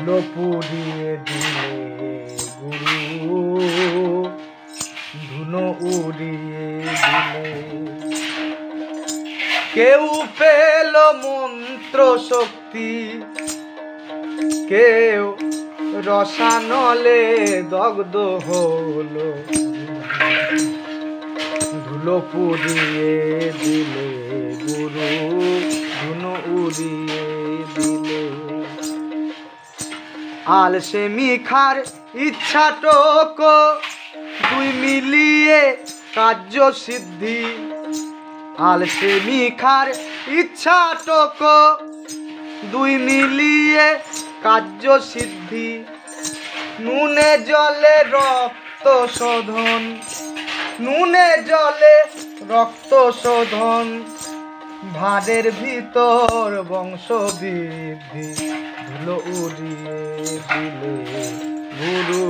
ধুলো পুড়িয়ে দিলে গুরু, ধুনো উড়িয়ে দিলে। কেউ পেল মন্ত্র শক্তি, কেউ রসানলে দগ্ধ হলো। ধুলো পুড়িয়ে দিলে গুরু, ধুনো উড়িয়ে দিলে। আলসেমি খার ইচ্ছাটক দুই মিলিয়ে কার্য সিদ্ধি। আলসেমি খার ইচ্ছাটক দুই মিলিয়ে কার্য সিদ্ধি। নুনে জলে রক্ত শোধন, নুনে জলে রক্ত শোধন। ভাঁড়ের ভিতর বংশ বৃদ্ধি। ধুলো উড়িয়ে দিলে গুরু,